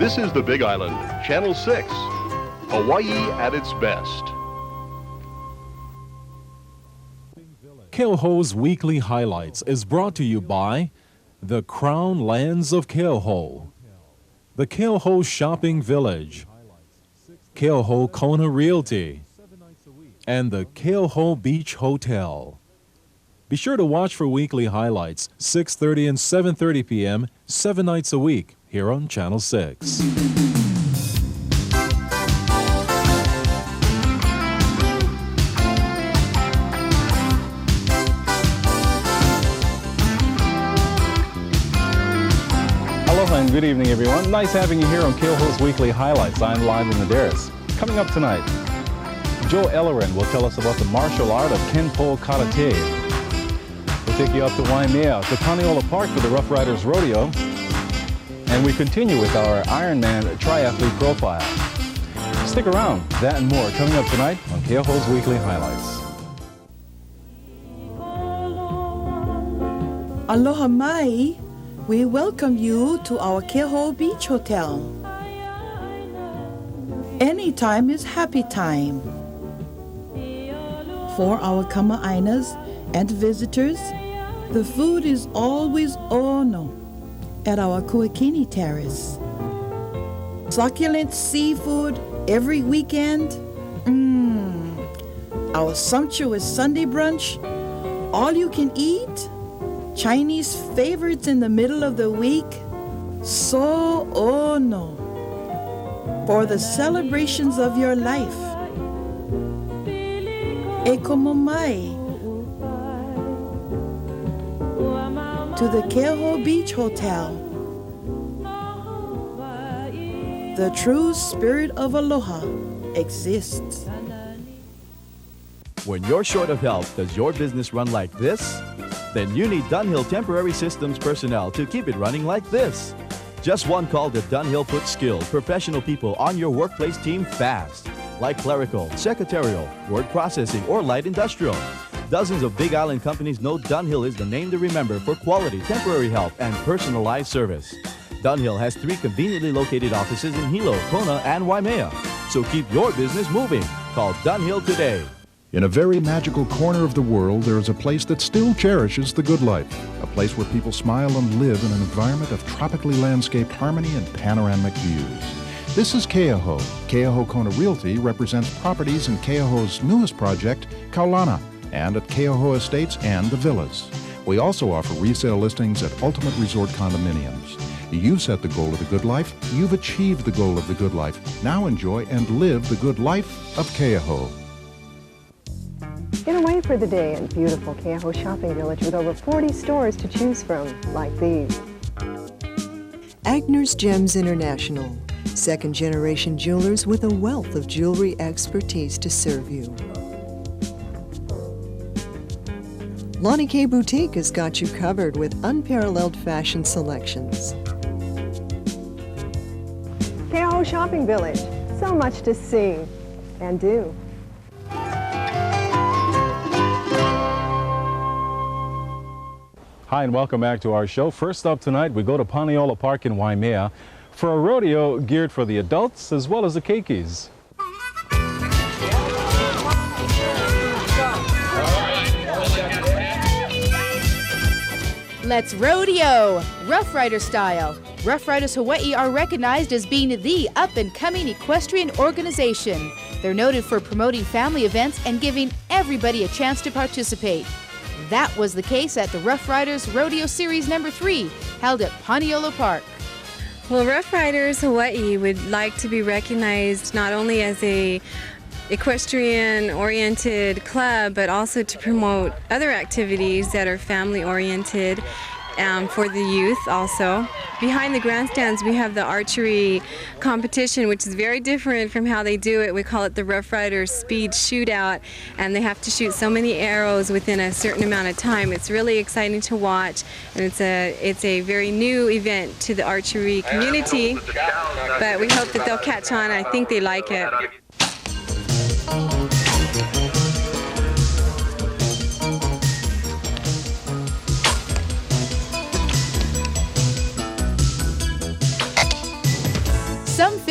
This is the Big Island, Channel 6, Hawaii at its best. Keoho's Weekly Highlights is brought to you by the Crown Lands of Keoho, the Keoho Shopping Village, Keoho Kona Realty, and the Keoho Beach Hotel. Be sure to watch for weekly highlights, 6:30 and 7:30 p.m., 7 nights a week, here on Channel 6. Aloha and good evening, everyone. Nice having you here on Keoho's Weekly Highlights. I'm live in the Terrace. Coming up tonight, Joe Ellerin will tell us about the martial art of Kenpo Karate. We'll take you up to Waimea, to Panaola Park for the Rough Riders Rodeo. And we continue with our Ironman triathlete profile. Stick around, that and more coming up tonight on Keoho's Weekly Highlights. Aloha mai. We welcome you to our Keoho Beach Hotel. Anytime is happy time. For our kama'ainas and visitors, the food is always ono at our Kuakini Terrace. Succulent seafood every weekend. Our sumptuous Sunday brunch, all you can eat. Chinese favorites in the middle of the week. So ono for the celebrations of your life. E como mai to the Keoho Beach Hotel. The true spirit of aloha exists. When you're short of help, does your business run like this? Then you need Dunhill Temporary Systems personnel to keep it running like this. Just one call to Dunhill puts skilled, professional people on your workplace team fast, like clerical, secretarial, word processing, or light industrial. Dozens of Big Island companies know Dunhill is the name to remember for quality temporary help and personalized service. Dunhill has 3 conveniently located offices in Hilo, Kona, and Waimea. So keep your business moving. Call Dunhill today. In a very magical corner of the world, there is a place that still cherishes the good life. A place where people smile and live in an environment of tropically landscaped harmony and panoramic views. This is Keoho. Keoho Kona Realty represents properties in Keoho's newest project, Kaulana, and at Keoho Estates and the Villas. We also offer resale listings at Ultimate Resort Condominiums. You set the goal of the good life. You've achieved the goal of the good life. Now enjoy and live the good life of Keoho. Get away for the day in beautiful Keoho Shopping Village with over 40 stores to choose from, like these. Agner's Gems International, second-generation jewelers with a wealth of jewelry expertise to serve you. Lonnie K. Boutique has got you covered with unparalleled fashion selections. Keoho Shopping Village, so much to see and do. Hi and welcome back to our show. First up tonight, we go to Panaola Park in Waimea for a rodeo geared for the adults as well as the keikis. Let's rodeo, Rough Rider style. Rough Riders Hawaii are recognized as being the up-and-coming equestrian organization. They're noted for promoting family events and giving everybody a chance to participate. That was the case at the Rough Riders Rodeo Series number 3, held at Panaola Park. Well, Rough Riders Hawaii would like to be recognized not only as a equestrian-oriented club, but also to promote other activities that are family-oriented for the youth also. Behind the grandstands, we have the archery competition, which is very different from how they do it. We call it the Rough Riders Speed Shootout, and they have to shoot so many arrows within a certain amount of time. It's really exciting to watch, and it's a very new event to the archery community, but we hope that they'll catch on. I think they like it.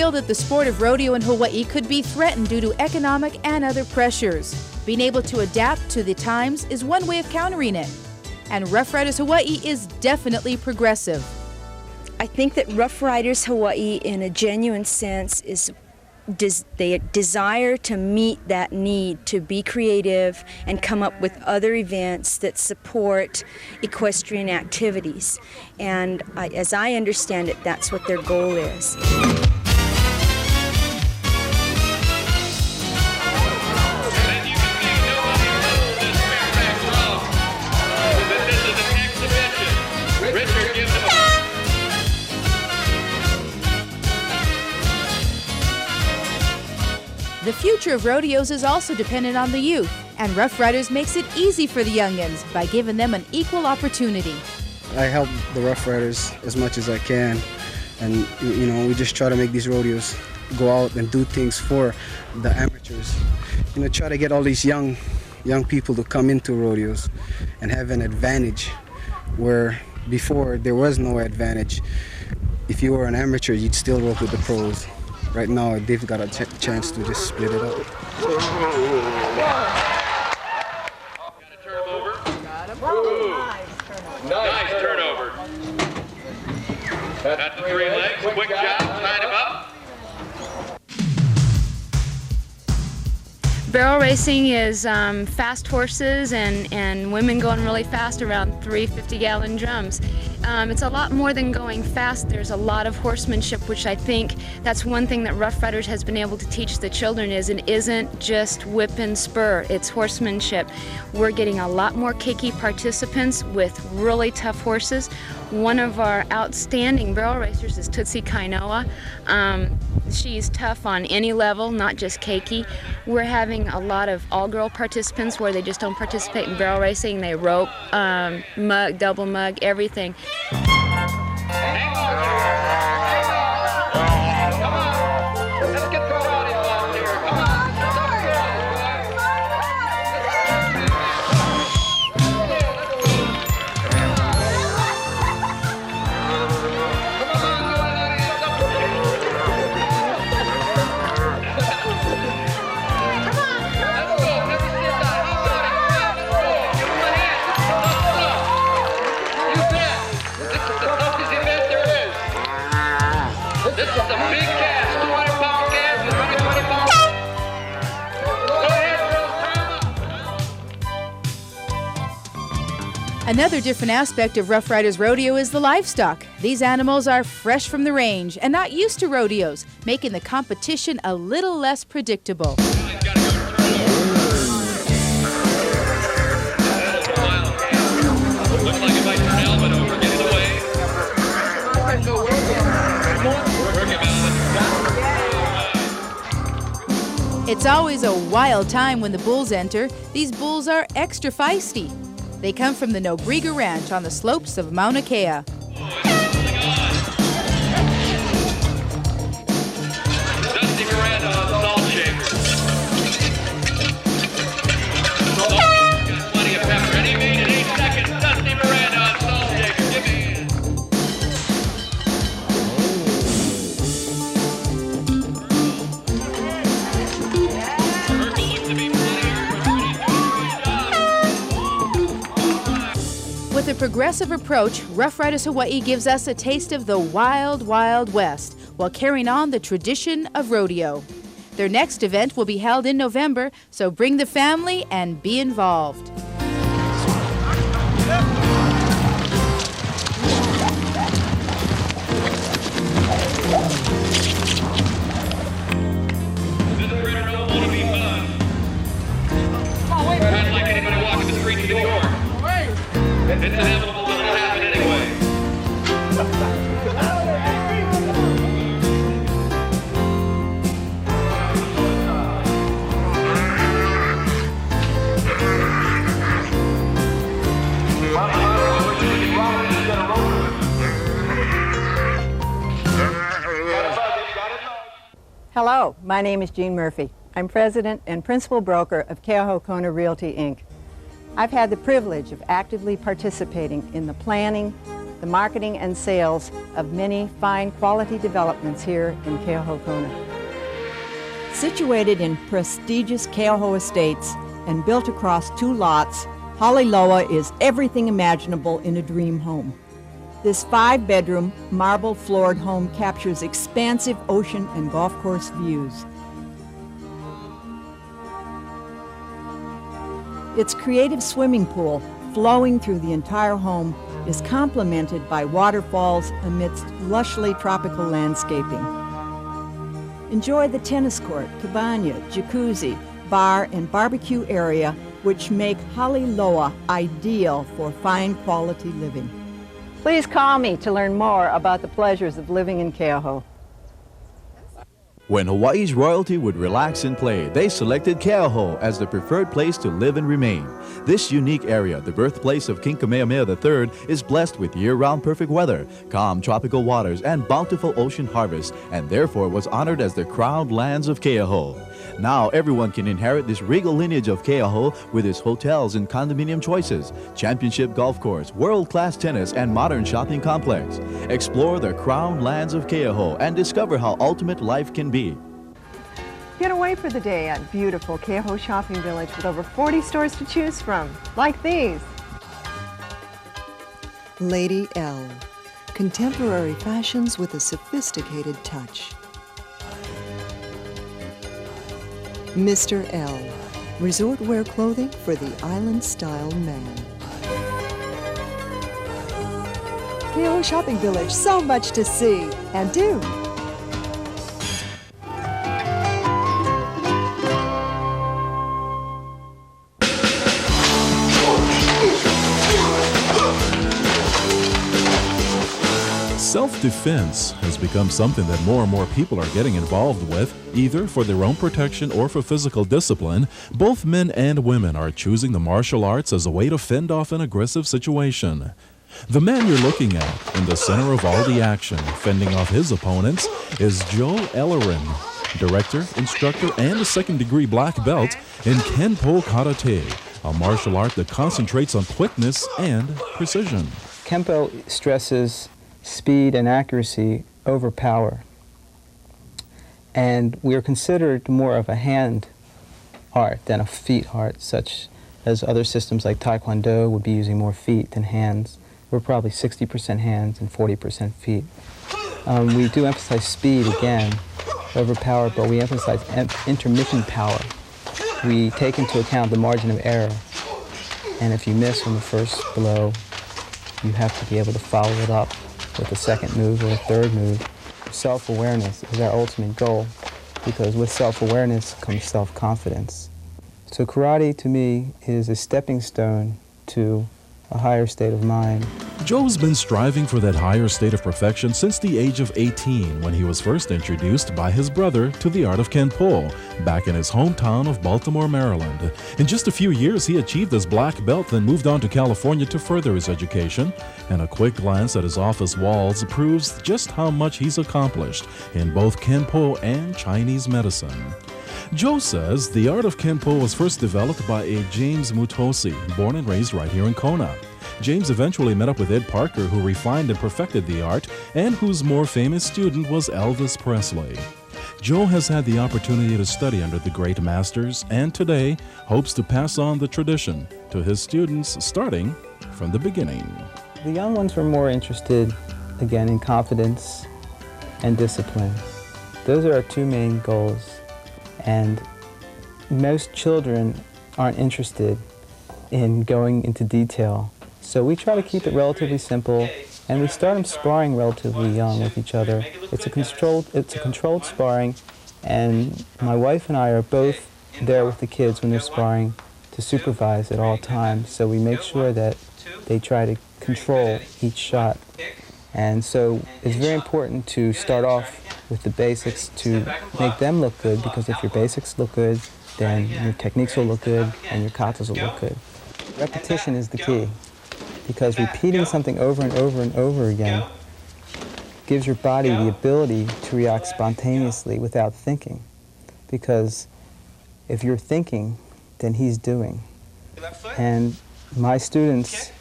feel that the sport of rodeo in Hawaii could be threatened due to economic and other pressures. Being able to adapt to the times is one way of countering it. And Rough Riders Hawaii is definitely progressive. I think that Rough Riders Hawaii, in a genuine sense, is they desire to meet that need to be creative and come up with other events that support equestrian activities. And as I understand it, that's what their goal is. The future of rodeos is also dependent on the youth, and Rough Riders makes it easy for the youngins by giving them an equal opportunity. I help the Rough Riders as much as I can, and we just try to make these rodeos go out and do things for the amateurs. Try to get all these young people to come into rodeos and have an advantage where before there was no advantage. If you were an amateur, you'd still rope with the pros. Right now, they've got a chance to just split it up. Nice turnover. That's the 3 legs. Quick job. Tied him up. Barrel racing is fast horses and women going really fast around 3 50-gallon drums. It's a lot more than going fast. There's a lot of horsemanship, which I think that's one thing that Rough Riders has been able to teach the children is it isn't just whip and spur, it's horsemanship. We're getting a lot more keiki participants with really tough horses. One of our outstanding barrel racers is Tootsie Kainoa. She's tough on any level, not just keiki. We're having a lot of all-girl participants where they just don't participate in barrel racing. They rope, mug, double mug, everything. Another different aspect of Rough Riders Rodeo is the livestock. These animals are fresh from the range and not used to rodeos, making the competition a little less predictable. It's always a wild time when the bulls enter. These bulls are extra feisty. They come from the Nobrega Ranch on the slopes of Mauna Kea. Dusty Miranda on the salt shaker. Got plenty of pepper. And he made it 8 seconds. Dusty Miranda on salt shaker. Give me it. Urkel looks to be With a progressive approach, Rough Riders Hawaii gives us a taste of the wild, wild west while carrying on the tradition of rodeo. Their next event will be held in November, so bring the family and be involved. Not like anybody walking the streets of New York. It's inevitable that it'll happen anyway. Hello, my name is Jean Murphy. I'm president and principal broker of Keauhou Kona Realty, Inc. I've had the privilege of actively participating in the planning, the marketing and sales of many fine quality developments here in Keauhou, Kona. Situated in prestigious Keauhou Estates and built across 2 lots, Haliloa is everything imaginable in a dream home. This 5-bedroom, marble-floored home captures expansive ocean and golf course views. Its creative swimming pool, flowing through the entire home, is complemented by waterfalls amidst lushly tropical landscaping. Enjoy the tennis court, cabana, jacuzzi, bar, and barbecue area, which make Haliloa ideal for fine quality living. Please call me to learn more about the pleasures of living in Keauhou. When Hawaii's royalty would relax and play, they selected Keauhou as the preferred place to live and remain. This unique area, the birthplace of King Kamehameha III, is blessed with year-round perfect weather, calm tropical waters, and bountiful ocean harvests, and therefore was honored as the crowned lands of Keauhou. Now everyone can inherit this regal lineage of Keauhou with its hotels and condominium choices, championship golf course, world-class tennis, and modern shopping complex. Explore the crowned lands of Keauhou and discover how ultimate life can be. Get away for the day at beautiful Keauhou Shopping Village with over 40 stores to choose from, like these. Lady L. Contemporary fashions with a sophisticated touch. Mr. L. Resort wear clothing for the island-style man. Keauhou Shopping Village, so much to see and do. Self-defense has become something that more and more people are getting involved with, either for their own protection or for physical discipline. Both men and women are choosing the martial arts as a way to fend off an aggressive situation. The man you're looking at, in the center of all the action, fending off his opponents, is Joe Ellerin, director, instructor, and a second-degree black belt in Kenpo Karate, a martial art that concentrates on quickness and precision. Kenpo stresses speed and accuracy over power. And we are considered more of a hand art than a feet art, such as other systems like Taekwondo would be using more feet than hands. We're probably 60% hands and 40% feet. We do emphasize speed again over power, but we emphasize intermittent power. We take into account the margin of error. And if you miss on the first blow, you have to be able to follow it up with a second move or a third move. Self-awareness is our ultimate goal, because with self-awareness comes self-confidence. So karate, to me, is a stepping stone to a higher state of mind. Joe's been striving for that higher state of perfection since the age of 18, when he was first introduced by his brother to the art of Kenpo, back in his hometown of Baltimore, Maryland. In just a few years, he achieved his black belt, then moved on to California to further his education, and a quick glance at his office walls proves just how much he's accomplished in both Kenpo and Chinese medicine. Joe says the art of Kenpo was first developed by a James Mutosi, born and raised right here in Kona. James eventually met up with Ed Parker, who refined and perfected the art, and whose more famous student was Elvis Presley. Joe has had the opportunity to study under the great masters, and today hopes to pass on the tradition to his students, starting from the beginning. The young ones were more interested, again, in confidence and discipline. Those are our two main goals. And most children aren't interested in going into detail. So we try to keep it relatively simple, and we start them sparring relatively young with each other. It's a controlled sparring, and my wife and I are both there with the kids when they're sparring to supervise at all times. So we make sure that they try to control each shot. And so it's very important to start off with the basics to make them look good, because if your basics look good, then your techniques will look good and your katas will look good. Repetition is the key, because repeating something over and over and over again gives your body the ability to react spontaneously without thinking. Because if you're thinking, then he's doing. And my students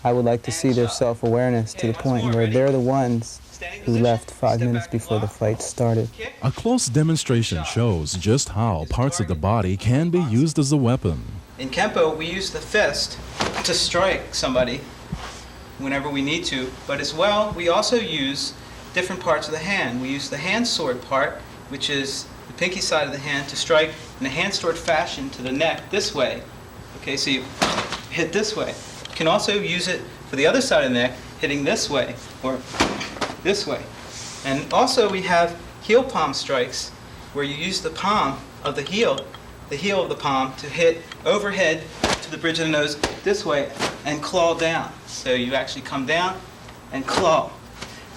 I would like to see their self-awareness to the point where they're the ones who left 5 minutes before the fight started. A close demonstration shows just how parts of the body can be used as a weapon. In Kempo, we use the fist to strike somebody whenever we need to, but as well, we also use different parts of the hand. We use the hand sword part, which is the pinky side of the hand, to strike in a hand sword fashion to the neck this way. Okay, so you hit this way. You can also use it for the other side of the neck, hitting this way or this way. And also we have heel palm strikes, where you use the palm of the heel of the palm, to hit overhead to the bridge of the nose this way and claw down. So you actually come down and claw.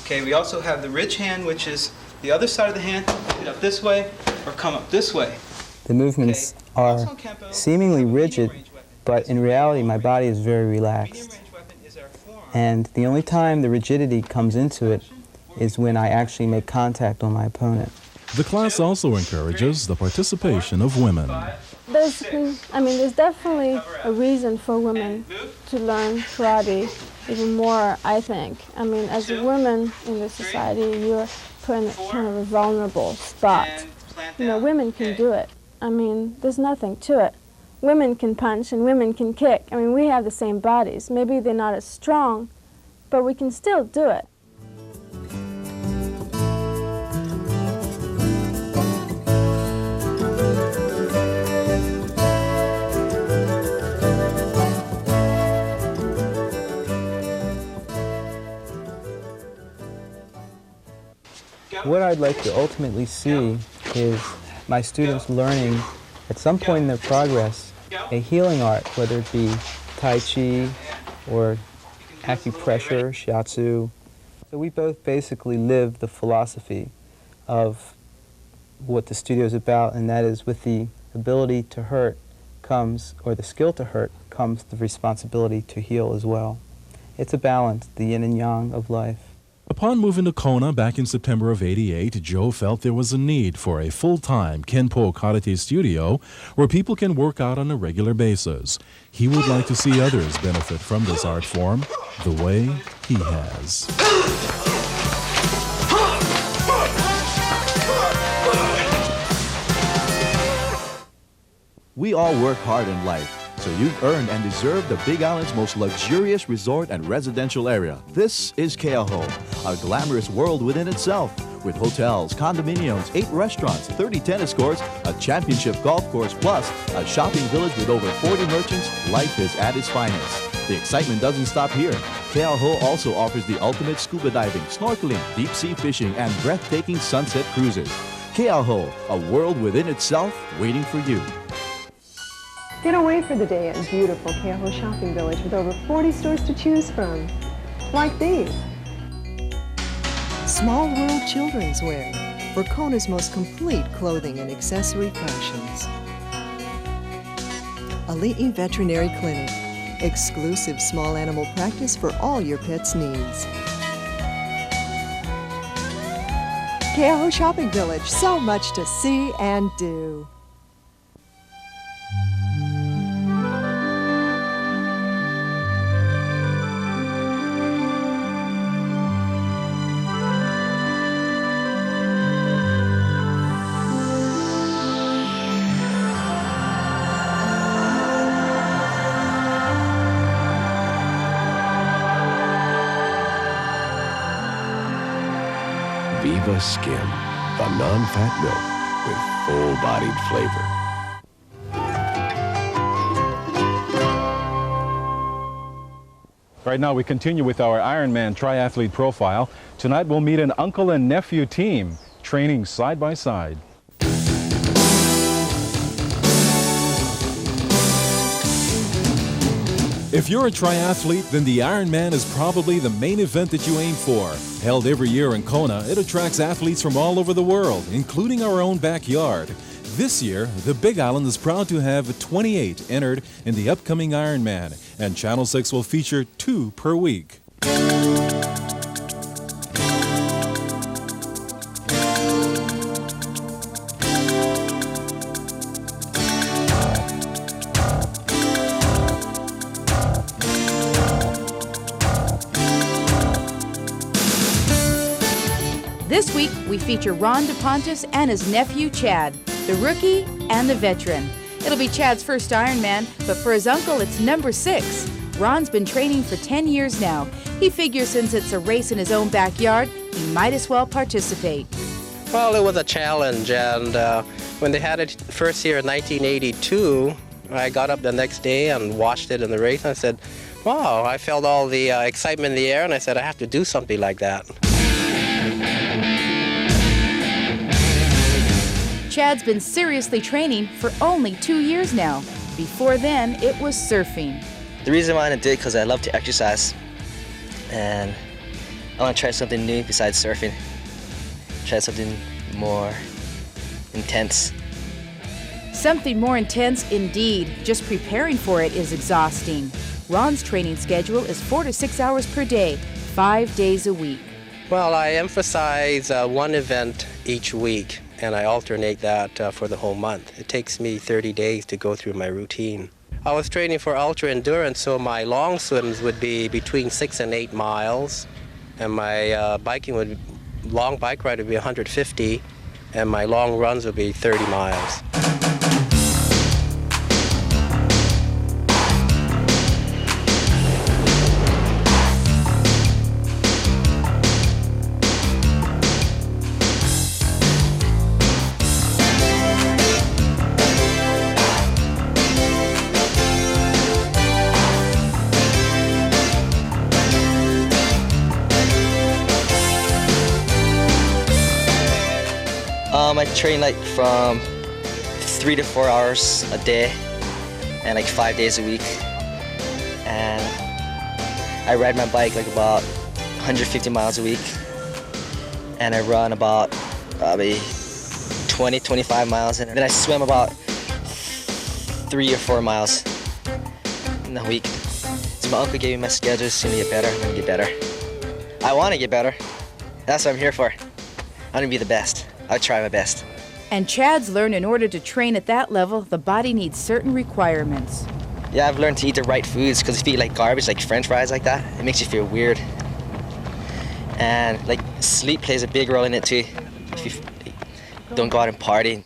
Okay, we also have the ridge hand, which is the other side of the hand, hit up this way or come up this way. The movements are seemingly rigid, but in reality my body is very relaxed. And the only time the rigidity comes into it is when I actually make contact on my opponent. The class also encourages the participation of women. Basically, there's definitely a reason for women to learn karate even more, I think. As a woman in this society, you're put in kind of a vulnerable spot. Women can do it. There's nothing to it. Women can punch and women can kick. We have the same bodies. Maybe they're not as strong, but we can still do it. What I'd like to ultimately see is my students learning at some point in their progress a healing art, whether it be Tai Chi or acupressure, shiatsu. So we both basically live the philosophy of what the studio is about, and that is with the ability to hurt comes, or the skill to hurt, comes the responsibility to heal as well. It's a balance, the yin and yang of life. Upon moving to Kona back in September of '88, Joe felt there was a need for a full-time Kenpo Karate studio where people can work out on a regular basis. He would like to see others benefit from this art form the way he has. We all work hard in life, so you've earned and deserve the Big Island's most luxurious resort and residential area. This is Keauhou, a glamorous world within itself, with hotels, condominiums, 8 restaurants, 30 tennis courts, a championship golf course, plus a shopping village with over 40 merchants. Life is at its finest. The excitement doesn't stop here. Keauhou also offers the ultimate scuba diving, snorkeling, deep-sea fishing, and breathtaking sunset cruises. Keauhou, a world within itself waiting for you. Get away for the day at beautiful Keauhou Shopping Village with over 40 stores to choose from, like these. Small World Children's Wear for Kona's most complete clothing and accessory fashions. Ali'i Veterinary Clinic, exclusive small animal practice for all your pet's needs. Keauhou Shopping Village, so much to see and do. Viva Skim, the non-fat milk with full-bodied flavor. Right now we continue with our Ironman triathlete profile. Tonight we'll meet an uncle and nephew team training side by side. If you're a triathlete, then the Ironman is probably the main event that you aim for. Held every year in Kona, it attracts athletes from all over the world, including our own backyard. This year, the Big Island is proud to have 28 entered in the upcoming Ironman, and Channel 6 will feature 2 per week. This week, we feature Ron DePontis and his nephew, Chad, the rookie and the veteran. It'll be Chad's first Ironman, but for his uncle, it's number 6. Ron's been training for 10 years now. He figures since it's a race in his own backyard, he might as well participate. Well, it was a challenge, and when they had it first here in 1982, I got up the next day and watched it in the race, and I said, wow, I felt all the excitement in the air, and I said, I have to do something like that. Chad's been seriously training for only 2 years now. Before then, it was surfing. The reason why I did it because I love to exercise, and I want to try something new besides surfing. Try something more intense. Something more intense indeed. Just preparing for it is exhausting. Ron's training schedule is 4 to 6 hours per day, 5 days a week. Well, I emphasize one event each week, and I alternate that for the whole month. It takes me 30 days to go through my routine. I was training for ultra endurance, so my long swims would be between 6 and 8 miles, and my long bike ride would be 150, and my long runs would be 30 miles. I train like from 3 to 4 hours a day and like 5 days a week. And I ride my bike like about 150 miles a week. And I run about probably 20, 25 miles. And then I swim about 3 or 4 miles in a week. So my uncle gave me my schedule, so to get better, I'm gonna get better. I wanna get better. That's what I'm here for. I'm gonna be the best. I'll try my best. And Chad's learned in order to train at that level, the body needs certain requirements. Yeah, I've learned to eat the right foods, because if you eat like garbage, like French fries like that, it makes you feel weird. And like sleep plays a big role in it too. If you don't go out and party.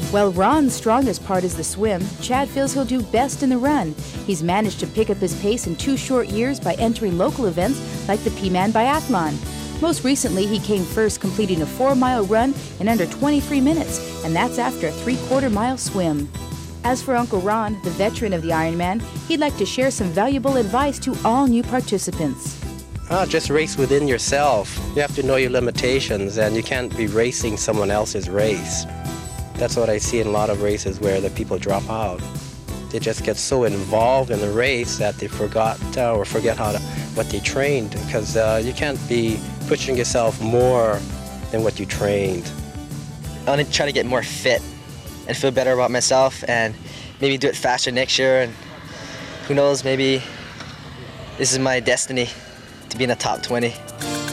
While Ron's strongest part is the swim, Chad feels he'll do best in the run. He's managed to pick up his pace in 2 short years by entering local events like the P-Man Biathlon. Most recently, he came first, completing a 4-mile run in under 23 minutes, and that's after a 3/4-mile swim. As for Uncle Ron, the veteran of the Ironman, he'd like to share some valuable advice to all new participants. Just race within yourself. You have to know your limitations, and you can't be racing someone else's race. That's what I see in a lot of races where the people drop out. They just get so involved in the race that they forget what they trained, because you can't be pushing yourself more than what you trained. I want to try to get more fit and feel better about myself, and maybe do it faster next year, and who knows, maybe this is my destiny to be in the top 20.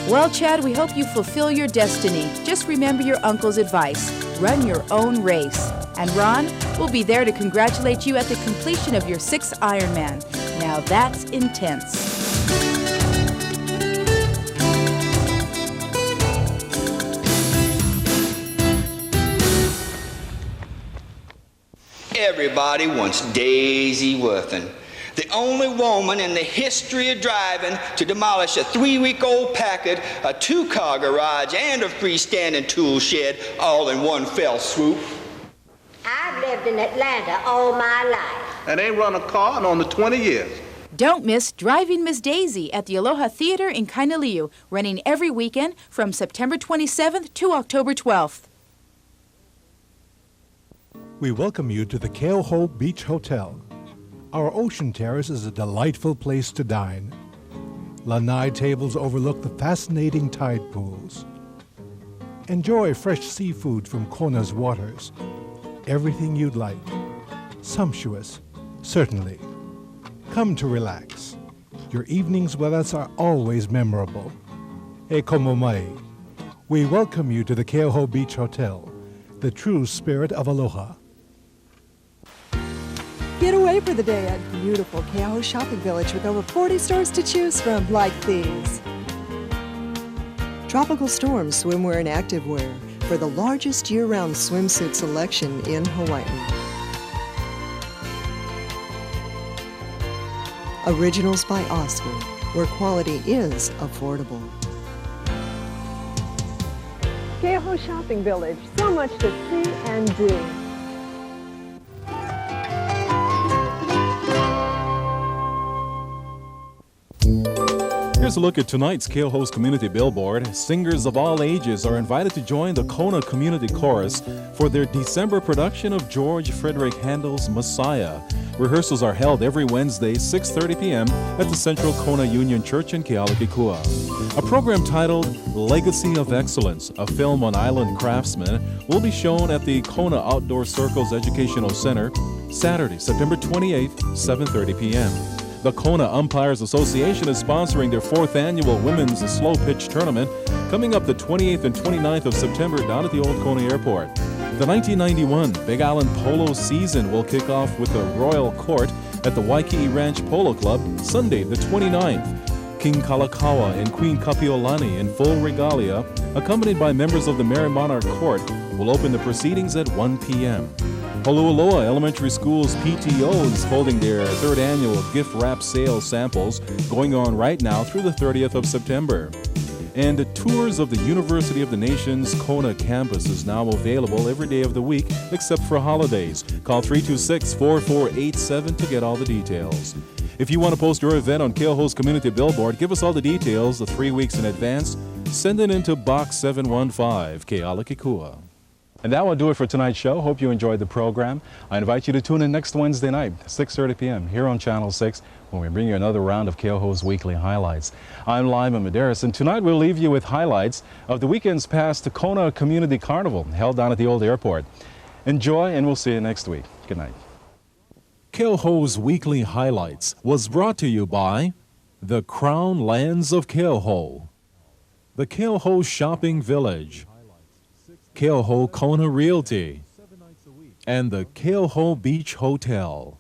Well, Chad, we hope you fulfill your destiny. Just remember your uncle's advice. Run your own race. And Ron, we'll be there to congratulate you at the completion of your 6th Ironman. Now that's intense. Everybody wants Daisy Worthen, the only woman in the history of driving to demolish a 3-week-old Packard, a 2-car garage, and a freestanding tool shed all in one fell swoop. I've lived in Atlanta all my life. And ain't run a car in only 20 years. Don't miss Driving Miss Daisy at the Aloha Theater in Kainaliu, running every weekend from September 27th to October 12th. We welcome you to the Keoho Beach Hotel. Our ocean terrace is a delightful place to dine. Lanai tables overlook the fascinating tide pools. Enjoy fresh seafood from Kona's waters. Everything you'd like. Sumptuous, certainly. Come to relax. Your evenings with us are always memorable. E komo mai. We welcome you to the Keoho Beach Hotel, the true spirit of aloha. Get away for the day at beautiful Keoho Shopping Village with over 40 stores to choose from, like these. Tropical Storm swimwear and activewear for the largest year-round swimsuit selection in Hawaii. Originals by Oscar, where quality is affordable. Keoho Shopping Village, so much to see and do. Here's a look at tonight's Keoho's Community Billboard. Singers of all ages are invited to join the Kona Community Chorus for their December production of George Frederick Handel's Messiah. Rehearsals are held every Wednesday, 6:30 p.m. at the Central Kona Union Church in Kealakekua. A program titled Legacy of Excellence, a film on island craftsmen, will be shown at the Kona Outdoor Circles Educational Center Saturday, September 28th, 7:30 p.m. The Kona Umpires Association is sponsoring their 4th annual Women's Slow Pitch Tournament coming up the 28th and 29th of September down at the Old Kona Airport. The 1991 Big Island Polo season will kick off with the Royal Court at the Waikiki Ranch Polo Club Sunday the 29th. King Kalakaua and Queen Kapiolani in full regalia, accompanied by members of the Merry Monarch Court, will open the proceedings at 1 p.m. Holualoa Elementary School's PTO is holding their 3rd annual gift wrap sale samples going on right now through the 30th of September. And tours of the University of the Nation's Kona campus is now available every day of the week except for holidays. Call 326-4487 to get all the details. If you want to post your event on Keoho's Community Billboard, give us all the details 3 weeks in advance. Send it into Box 715, Kealakekua. And that will do it for tonight's show. Hope you enjoyed the program. I invite you to tune in next Wednesday night, 6:30 p.m. here on Channel 6 when we bring you another round of Keoho's Weekly Highlights. I'm Lyman Medeiros, and tonight we'll leave you with highlights of the weekend's past Kona Community Carnival held down at the old airport. Enjoy, and we'll see you next week. Good night. Keoho's Weekly Highlights was brought to you by the Crown Lands of Keoho, the Keoho Shopping Village, Keoho Kona Realty, and the Keoho Beach Hotel.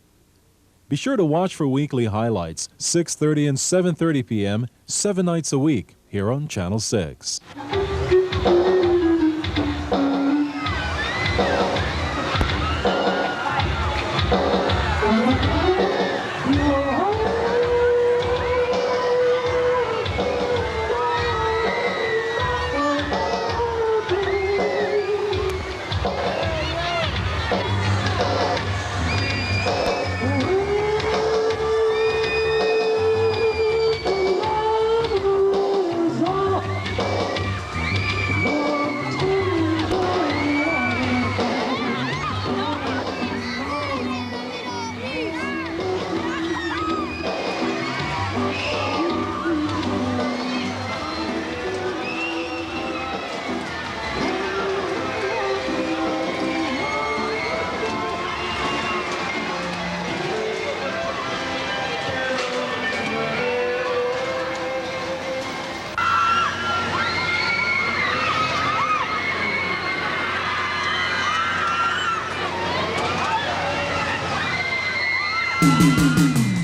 Be sure to watch for weekly highlights, 6:30 and 7:30 p.m., 7 nights a week, here on Channel 6. Thank you.